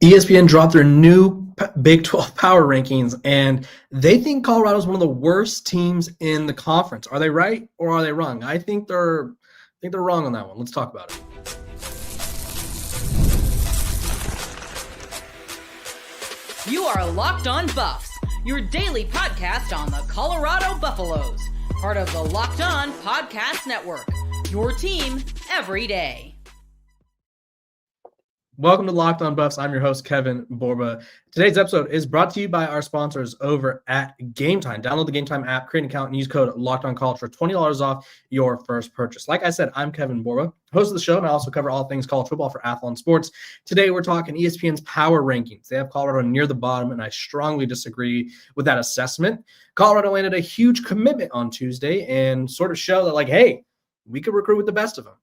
ESPN dropped their new Big 12 power rankings, and they think Colorado is one of the worst teams in the conference. Are they right or are they wrong? I think they're wrong on that one. Let's talk about it. You are Locked On Buffs, your daily podcast on the Colorado Buffaloes, part of the Locked On Podcast Network, your team every day. Welcome to Locked On Buffs. I'm your host, Kevin Borba. Today's episode is brought to you by our sponsors over at Gametime. Download the Gametime app, create an account, and use code LOCKEDONCollege for $20 off your first purchase. Like I said, I'm Kevin Borba, host of the show, and I also cover all things college football for Athlon Sports. Today, we're talking ESPN's power rankings. They have Colorado near the bottom, and I strongly disagree with that assessment. Colorado landed a huge commitment on Tuesday and sort of showed that, hey, we could recruit with the best of them.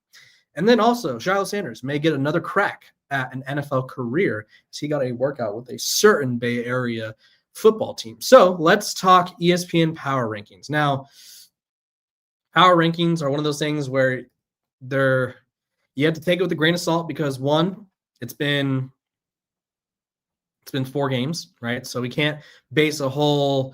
And then also, Shiloh Sanders may get another crack at an NFL career as he got a workout with a certain Bay Area football team. So let's talk ESPN power rankings. Now, power rankings are one of those things where you have to take it with a grain of salt because one, it's been 4 games, right? So we can't base a whole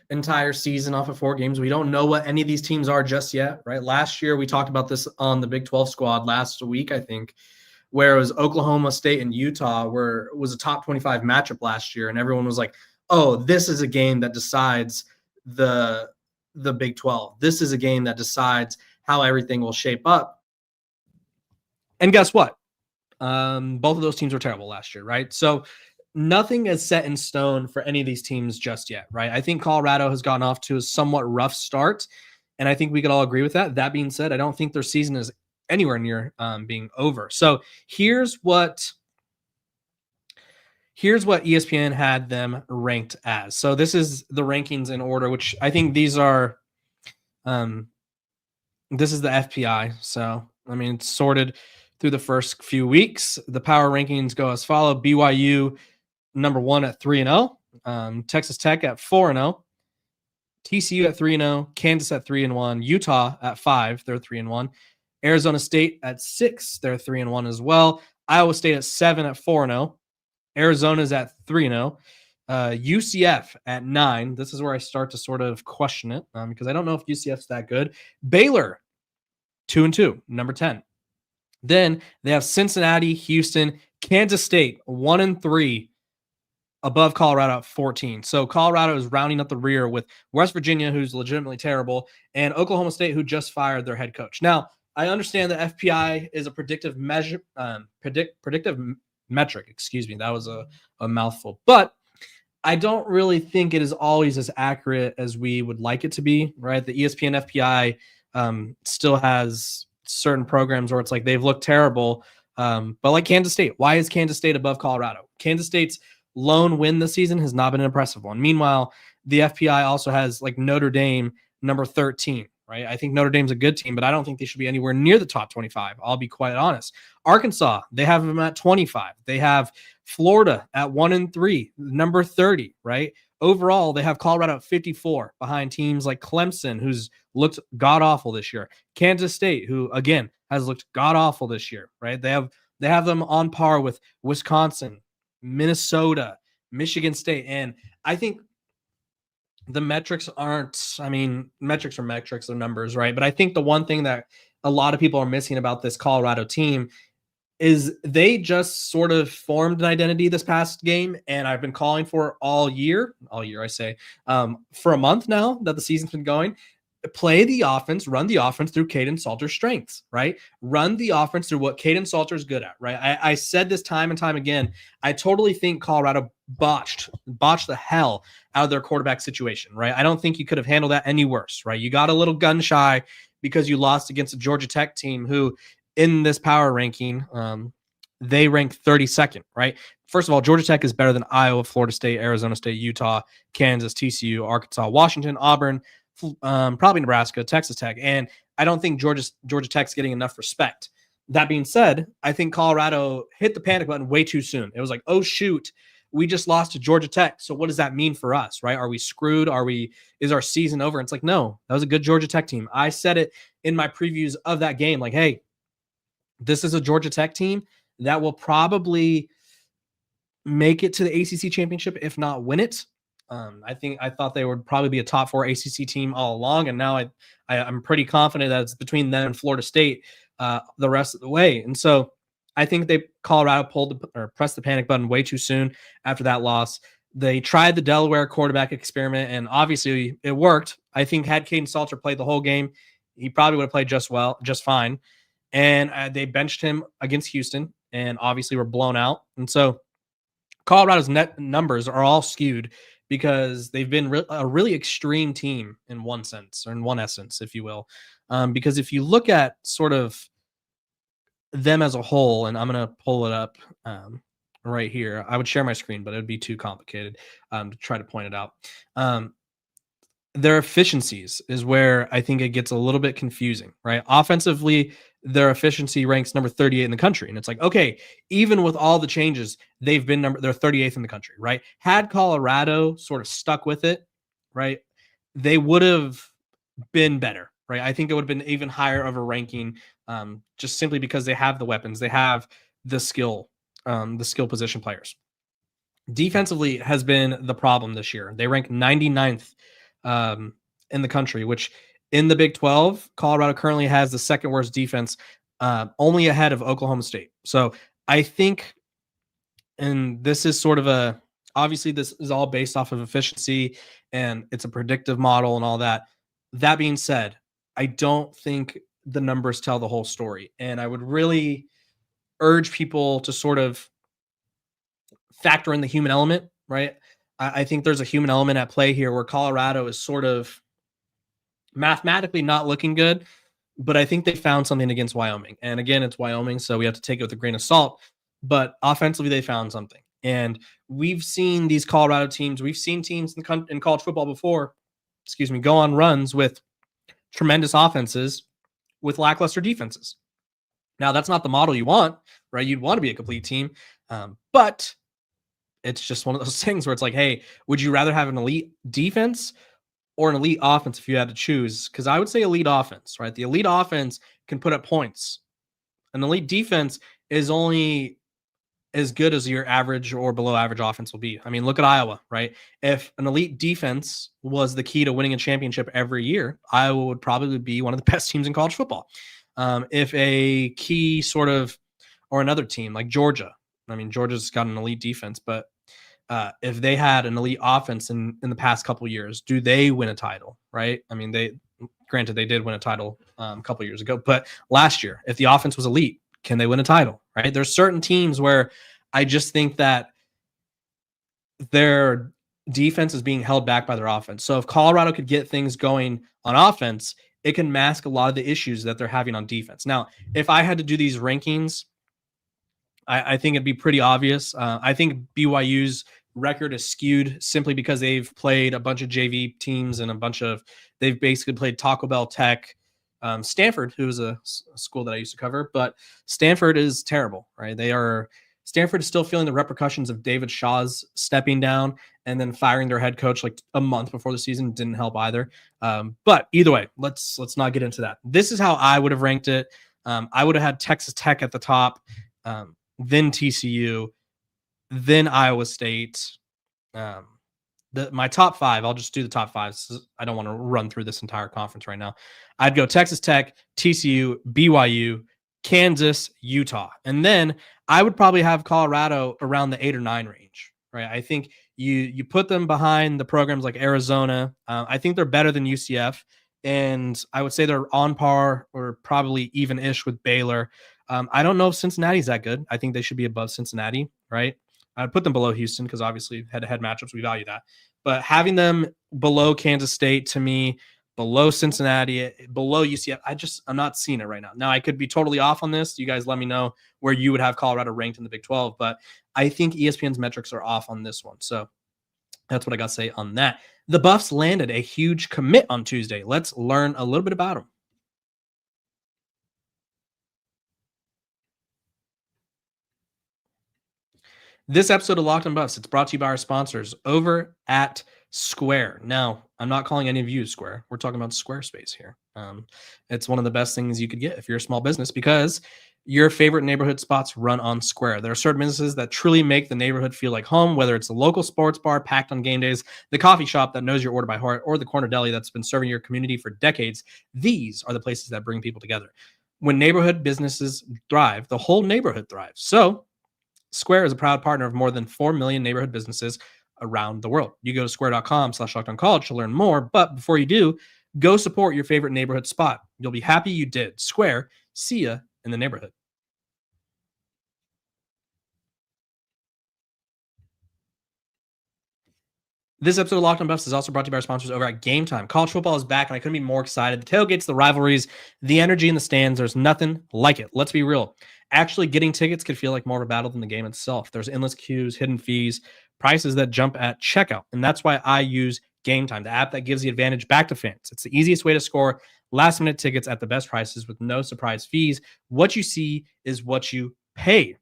entire season off of 4 games. We don't know what any of these teams are just yet, right? Last year, we talked about this on the Big 12 squad last week, I think, where it was Oklahoma State and Utah, where it was a top 25 matchup last year, and everyone was like, oh, this is a game that decides the Big 12. This is a game that decides how everything will shape up. And guess what? Both of those teams were terrible last year, right? So nothing is set in stone for any of these teams just yet, right? I think Colorado has gotten off to a somewhat rough start, and I think we could all agree with that. That being said, I don't think their season is anywhere near being over. So here's what ESPN had them ranked as. So this is the rankings in order, which I think these are, this is the FPI. So, it's sorted through the first few weeks. The power rankings go as follows. BYU, number 1 at 3-0. Texas Tech at 4-0. TCU at 3-0. Kansas at 3-1. Utah at 5. They're 3-1. Arizona State at 6, they're 3-1 as well. Iowa State at 7 at 4-0. Arizona's at 3-0. UCF at 9. This is where I start to sort of question it because I don't know if UCF's that good. Baylor, 2-2, number 10. Then they have Cincinnati, Houston, Kansas State, 1-3, above Colorado at 14. So Colorado is rounding up the rear with West Virginia, who's legitimately terrible, and Oklahoma State, who just fired their head coach. Now, I understand that FPI is a predictive measure, predictive metric. Excuse me, that was a mouthful. But I don't really think it is always as accurate as we would like it to be. Right? The ESPN FPI still has certain programs where it's like they've looked terrible. But like Kansas State, why is Kansas State above Colorado? Kansas State's lone win this season has not been an impressive one. Meanwhile, the FPI also has Notre Dame, number 13. Right? I think Notre Dame's a good team, but I don't think they should be anywhere near the top 25. I'll be quite honest. Arkansas, they have them at 25. They have Florida at 1-3, number 30, right? Overall, they have Colorado at 54 behind teams like Clemson, who's looked god-awful this year. Kansas State, who, again, has looked god-awful this year, right? They have them on par with Wisconsin, Minnesota, Michigan State, and I think the metrics aren't, metrics are metrics, they're numbers, right? But I think the one thing that a lot of people are missing about this Colorado team is they just sort of formed an identity this past game, and I've been calling for all year, I say, for a month now that the season's been going. Play the offense, run the offense through Caden Salter's strengths, right? Run the offense through what Caden Salter is good at, right? I said this time and time again. I totally think Colorado botched the hell out of their quarterback situation, right? I don't think you could have handled that any worse, right? You got a little gun shy because you lost against a Georgia Tech team who, in this power ranking, they rank 32nd, right? First of all, Georgia Tech is better than Iowa, Florida State, Arizona State, Utah, Kansas, TCU, Arkansas, Washington, Auburn, probably Nebraska, Texas Tech, and I don't think Georgia Tech's getting enough respect. That being said, I think Colorado hit the panic button way too soon. It was like, oh shoot, we just lost to Georgia Tech. So what does that mean for us, right? Are we screwed? Is our season over? And it's like, no, that was a good Georgia Tech team. I said it in my previews of that game, hey, this is a Georgia Tech team that will probably make it to the ACC championship, if not win it. I thought they would probably be a top 4 ACC team all along, and now I'm pretty confident that it's between them and Florida State the rest of the way. And so I think Colorado pressed the panic button way too soon after that loss. They tried the Delaware quarterback experiment, and obviously it worked. I think had Caden Salter played the whole game, he probably would have played just fine. And they benched him against Houston, and obviously were blown out. And so Colorado's net numbers are all skewed because they've been a really extreme team in one sense, or in one essence, if you will. Because if you look at sort of them as a whole, and I'm going to pull it up right here. I would share my screen, but it would be too complicated to try to point it out. Their efficiencies is where I think it gets a little bit confusing, right? Offensively, their efficiency ranks number 38 in the country. And it's like, okay, even with all the changes, they're 38th in the country, right? Had Colorado sort of stuck with it, right, they would have been better, right? I think it would have been even higher of a ranking, just simply because they have the weapons, they have the skill position players. Defensively has been the problem this year. They rank 99th in the country, which in the Big 12, Colorado currently has the second worst defense, only ahead of Oklahoma State. So I think, and this is sort of obviously this is all based off of efficiency and it's a predictive model and all that. That being said, I don't think the numbers tell the whole story. And I would really urge people to sort of factor in the human element, right? I think there's a human element at play here where Colorado is sort of mathematically not looking good, but I think they found something against Wyoming. And again, it's Wyoming, so we have to take it with a grain of salt. But offensively, they found something. And we've seen these Colorado teams, we've seen teams in college football before, go on runs with tremendous offenses with lackluster defenses. Now, that's not the model you want, right? You'd want to be a complete team. But it's just one of those things where it's like, hey, would you rather have an elite defense or an elite offense if you had to choose? Because I would say elite offense, right? The elite offense can put up points. An elite defense is only as good as your average or below average offense will be. I mean, look at Iowa, right? If an elite defense was the key to winning a championship every year, Iowa would probably be one of the best teams in college football. If a key sort of, or another team like Georgia, I mean, Georgia's got an elite defense, but if they had an elite offense in the past couple of years, do they win a title, right? I mean, they did win a title a couple of years ago, but last year, if the offense was elite, can they win a title, right? There's certain teams where I just think that their defense is being held back by their offense. So if Colorado could get things going on offense, it can mask a lot of the issues that they're having on defense. Now, if I had to do these rankings, I think it'd be pretty obvious. I think BYU's record is skewed simply because they've played a bunch of JV teams and they've basically played Taco Bell, Tech, Stanford, who is a school that I used to cover, but Stanford is terrible, right? Stanford is still feeling the repercussions of David Shaw's stepping down and then firing their head coach like a month before the season. Didn't help either. But either way, let's not get into that. This is how I would have ranked it. I would have had Texas Tech at the top, then TCU, then Iowa State. My top 5, I'll just do the top 5. I don't want to run through this entire conference right now. I'd go Texas Tech, TCU, BYU, Kansas, Utah. And then I would probably have Colorado around the 8 or 9 range, right? I think you put them behind the programs like Arizona. I think they're better than UCF. And I would say they're on par or probably even-ish with Baylor. I don't know if Cincinnati's that good. I think they should be above Cincinnati, right? I'd put them below Houston because obviously head-to-head matchups, we value that. But having them below Kansas State, to me, below Cincinnati, below UCF, I'm not seeing it right now. Now, I could be totally off on this. You guys let me know where you would have Colorado ranked in the Big 12. But I think ESPN's metrics are off on this one. So that's what I got to say on that. The Buffs landed a huge commit on Tuesday. Let's learn a little bit about them. This episode of Locked on Buffs, it's brought to you by our sponsors over at Square. Now, I'm not calling any of you Square. We're talking about Squarespace here. It's one of the best things you could get if you're a small business because Your favorite neighborhood spots run on Square. There are certain businesses that truly make the neighborhood feel like home, whether it's the local sports bar packed on game days, the coffee shop that knows your order by heart, or the corner deli that's been serving your community for decades. These are the places that bring people together. When neighborhood businesses thrive, the whole neighborhood thrives. So Square is a proud partner of more than 4 million neighborhood businesses around the world. You go to square.com/lockedoncollege to learn more. But before you do, go support your favorite neighborhood spot. You'll be happy you did. Square, see ya in the neighborhood. This episode of Locked On Buffs is also brought to you by our sponsors over at Gametime. College football is back, and I couldn't be more excited. The tailgates, the rivalries, the energy in the stands, there's nothing like it. Let's be real. Actually, getting tickets could feel like more of a battle than the game itself. There's endless queues, hidden fees, prices that jump at checkout, and that's why I use Gametime, the app that gives the advantage back to fans. It's the easiest way to score last-minute tickets at the best prices with no surprise fees. What you see is what you pay.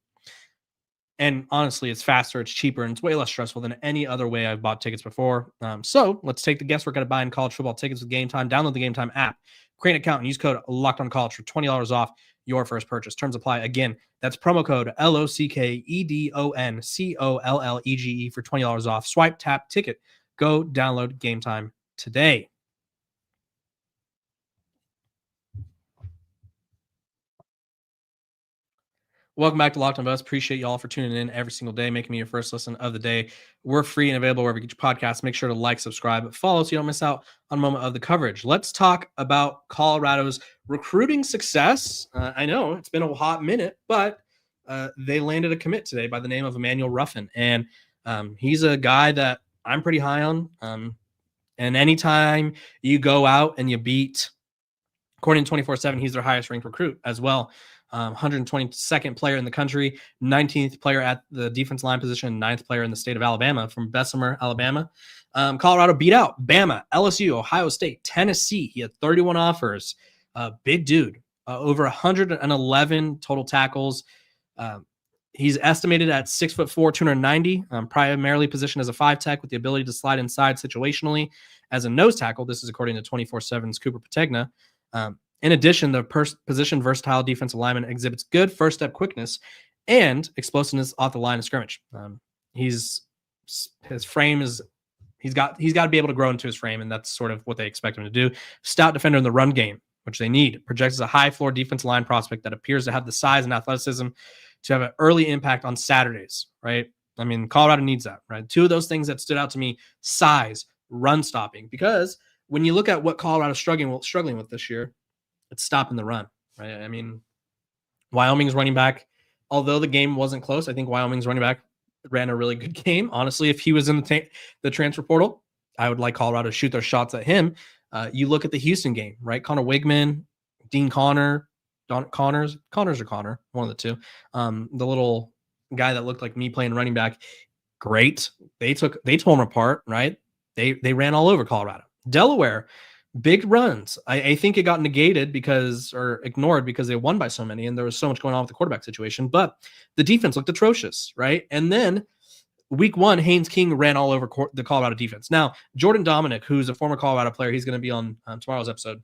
And honestly, it's faster, it's cheaper, and it's way less stressful than any other way I've bought tickets before. So let's take the guesswork out of buying college football tickets with Gametime. Download the Gametime app, create an account, and use code LOCKEDONCollege for $20 off your first purchase. Terms apply. Again, that's promo code LOCKEDONCOLLEGE for $20 off. Swipe, tap, ticket. Go download Gametime today. Welcome back to Locked On Buffs. Appreciate y'all for tuning in every single day, making me your first listen of the day. We're free and available wherever you get your podcasts. Make sure to like, subscribe, follow so you don't miss out on a moment of the coverage. Let's talk about Colorado's recruiting success. I know it's been a hot minute, but they landed a commit today by the name of Emmanuel Ruffin. And he's a guy that I'm pretty high on. And anytime you go out and you beat, according to 24/7, he's their highest ranked recruit as well. 122nd player in the country, 19th player at the defense line position, 9th player in the state of Alabama from Bessemer, Alabama. Colorado beat out Bama, LSU, Ohio State, Tennessee. He had 31 offers. Big dude, over 111 total tackles. He's estimated at 6'4", 290, primarily positioned as a 5-tech with the ability to slide inside situationally as a nose tackle. This is according to 24/7's Cooper Pategna. In addition, the position versatile defensive lineman exhibits good first step quickness and explosiveness off the line of scrimmage. His frame is he's got to be able to grow into his frame, and that's sort of what they expect him to do. Stout defender in the run game, which they need. Projects as a high floor defensive line prospect that appears to have the size and athleticism to have an early impact on Saturdays. Right? I mean, Colorado needs that. Right? Two of those things that stood out to me: size, run stopping. Because when you look at what Colorado's struggling with this year, it's stopping the run, right? I mean, Wyoming's running back, although the game wasn't close, I think Wyoming's running back ran a really good game. Honestly, if he was in the transfer portal, I would like Colorado to shoot their shots at him. You look at the Houston game, right? Connor Wigman, Dean Connor, Connors or Connor, one of the two. The little guy that looked like me playing running back, great. They tore him apart, right? They ran all over Colorado. Delaware, big runs. I think it got ignored because they won by so many, and there was so much going on with the quarterback situation. But the defense looked atrocious, right? And then week 1, Haynes King ran all over the Colorado defense. Now, Jordan Dominic, who's a former Colorado player, he's going to be on tomorrow's episode.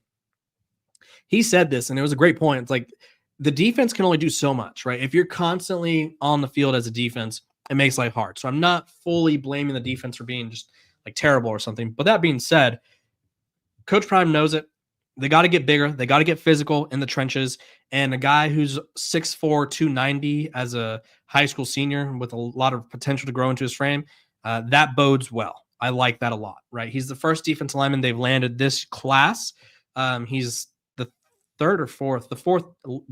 He said this, and it was a great point. It's like the defense can only do so much, right? If you're constantly on the field as a defense, it makes life hard. So I'm not fully blaming the defense for being just like terrible or something. But that being said, Coach Prime knows it. They got to get bigger. They got to get physical in the trenches. And a guy who's 6'4", 290 as a high school senior with a lot of potential to grow into his frame, that bodes well. I like that a lot, right? He's the first defensive lineman they've landed this class. He's the fourth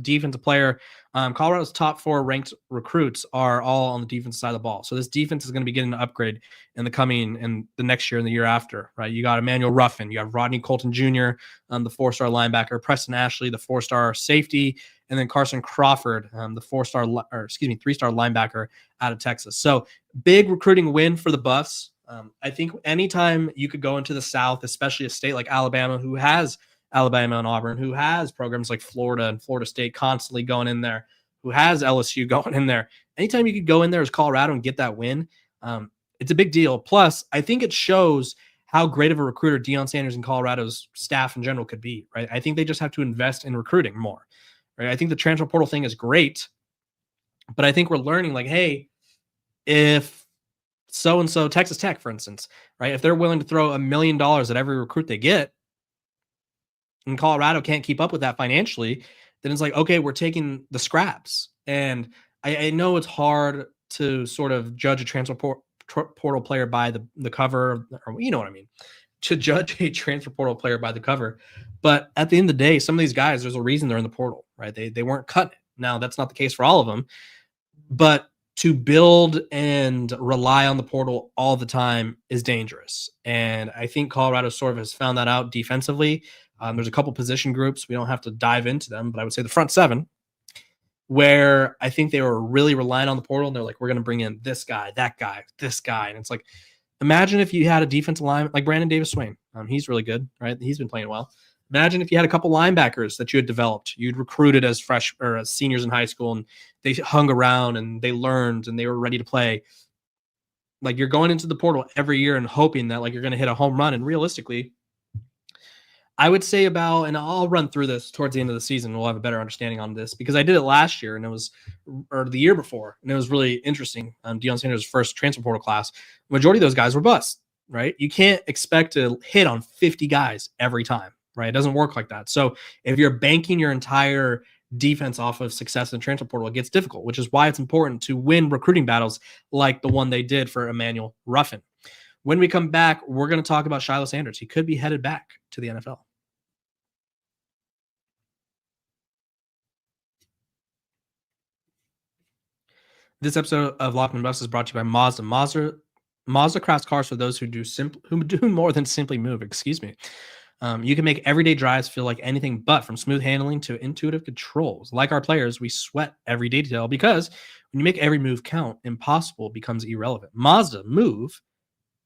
defensive player. Colorado's top 4 ranked recruits are all on the defensive side of the ball. So this defense is going to be getting an upgrade in the next year and the year after, right? You got Emmanuel Ruffin, you have Rodney Colton Jr., the 4-star linebacker, Preston Ashley, the 4-star safety, and then Carson Crawford, the 3-star linebacker out of Texas. So big recruiting win for the Buffs. I think anytime you could go into the South, especially a state like Alabama, who has Alabama and Auburn, who has programs like Florida and Florida State constantly going in there, who has LSU going in there. Anytime you could go in there as Colorado and get that win, it's a big deal. Plus, I think it shows how great of a recruiter Deion Sanders and Colorado's staff in general could be, right? I think they just have to invest in recruiting more. right? I think the transfer portal thing is great, but I think we're learning like, hey, if so-and-so Texas Tech, for instance, right? If they're willing to throw $1 million at every recruit they get, and Colorado can't keep up with that financially, then it's like, okay, we're taking the scraps. And I know it's hard to sort of judge a transfer portal player by the cover, or you know what I mean, to judge a transfer portal player by the cover. But at the end of the day, some of these guys, there's a reason they're in the portal, right? They weren't cutting it. Now, that's not the case for all of them, but to build and rely on the portal all the time is dangerous. And I think Colorado sort of has found that out defensively. There's a couple position groups. We don't have to dive into them, but I would say the front seven, where I think they were really relying on the portal. And they're like, we're going to bring in this guy, that guy, this guy. And it's like, imagine if you had a defensive line like Brandon Davis-Swain. He's really good, right? He's been playing well. Imagine if you had a couple linebackers that you had developed, you'd recruited as fresh or as seniors in high school, and they hung around and they learned and they were ready to play. Like, you're going into the portal every year and hoping that like you're going to hit a home run. And realistically, I would say about, and I'll run through this towards the end of the season. We'll have a better understanding on this because I did it last year and it was, or the year before, and it was really interesting. Deion Sanders' first transfer portal class, majority of those guys were busts, right? You can't expect to hit on 50 guys every time, right? It doesn't work like that. So if you're banking your entire defense off of success in the transfer portal, it gets difficult, which is why it's important to win recruiting battles like the one they did for Emmanuel Ruffin. When we come back, we're going to talk about Shiloh Sanders. He could be headed back to the NFL. This episode of Locked On Buffs is brought to you by Mazda. Mazda crafts cars for those who do more than simply move. Excuse me. You can make everyday drives feel like anything but, from smooth handling to intuitive controls. Like our players, we sweat every detail because when you make every move count, impossible becomes irrelevant. Mazda, move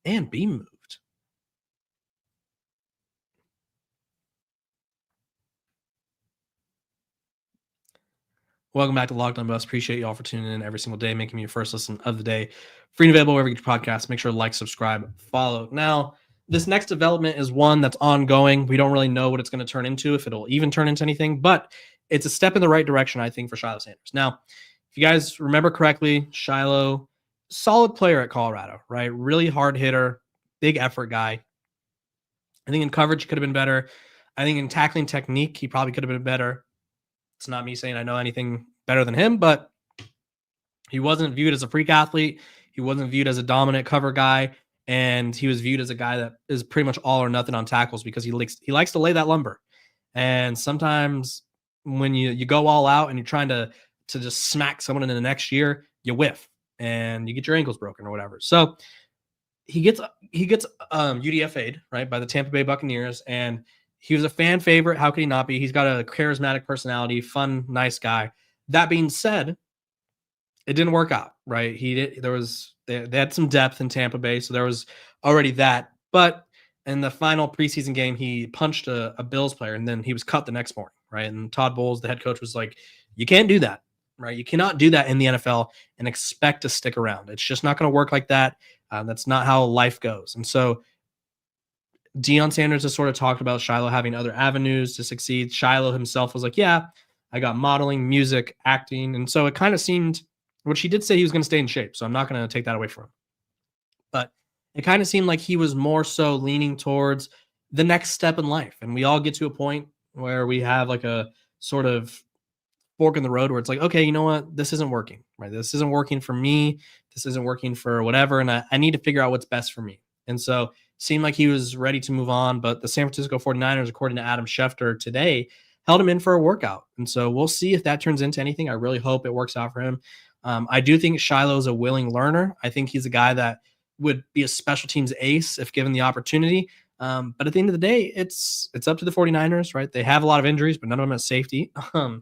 and be moved. Welcome back to Locked On Buffs. Appreciate you all for tuning in every single day, making me your first listen of the day. Free and available wherever you get your podcasts. Make sure to like, subscribe, follow. Now, this next development is one that's ongoing. We don't really know what it's going to turn into, if it'll even turn into anything, but it's a step in the right direction, I think, for Shiloh Sanders. Now, if you guys remember correctly, Shiloh, solid player at Colorado, right? Really hard hitter, big effort guy. I think in coverage, he could have been better. I think in tackling technique, he probably could have been better. It's not me saying I know anything better than him, but he wasn't viewed as a freak athlete. He wasn't viewed as a dominant cover guy. And he was viewed as a guy that is pretty much all or nothing on tackles because he likes to lay that lumber. And sometimes when you go all out and you're trying to just smack someone in the next year, you whiff and you get your ankles broken or whatever. So he gets UDFA'd, right, by the Tampa Bay Buccaneers, and he was a fan favorite. How could he not be? He's got a charismatic personality, fun, nice guy. That being said, it didn't work out, right? They had some depth in Tampa Bay, so there was already that. But in the final preseason game, he punched a Bills player, and then he was cut the next morning, right? And Todd Bowles, the head coach, was like, you can't do that, right? You cannot do that in the NFL and expect to stick around. It's just not going to work like that. That's not how life goes. And so Deion Sanders has sort of talked about Shiloh having other avenues to succeed. Shiloh himself was like, yeah, I got modeling, music, acting. And so it kind of seemed, which he did say he was going to stay in shape, so I'm not going to take that away from him. But it kind of seemed like he was more so leaning towards the next step in life. And we all get to a point where we have like a sort of fork in the road where it's like, okay, you know what? This isn't working, right? This isn't working for me. This isn't working for whatever. And I need to figure out what's best for me. And so seemed like he was ready to move on, but the San Francisco 49ers, according to Adam Schefter today, held him in for a workout. And so we'll see if that turns into anything. I really hope it works out for him. I do think Shiloh is a willing learner. I think he's a guy that would be a special teams ace if given the opportunity. But at the end of the day, it's up to the 49ers, right? They have a lot of injuries, but none of them at safety.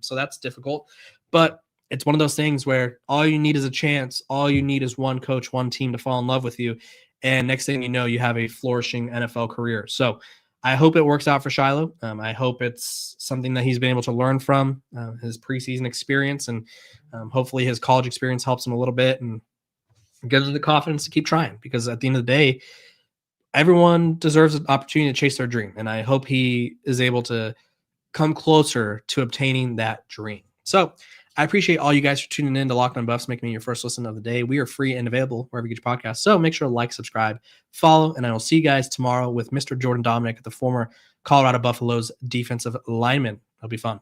So that's difficult. But it's one of those things where all you need is a chance. All you need is one coach, one team to fall in love with you. And next thing you know, you have a flourishing NFL career. So I hope it works out for Shiloh. I hope it's something that he's been able to learn from his preseason experience. And hopefully his college experience helps him a little bit and gives him the confidence to keep trying. Because at the end of the day, everyone deserves an opportunity to chase their dream. And I hope he is able to come closer to obtaining that dream. So I appreciate all you guys for tuning in to Locked On Buffs, making me your first listen of the day. We are free and available wherever you get your podcasts. So make sure to like, subscribe, follow, and I will see you guys tomorrow with Mr. Jordan Dominic, the former Colorado Buffaloes defensive lineman. It'll be fun.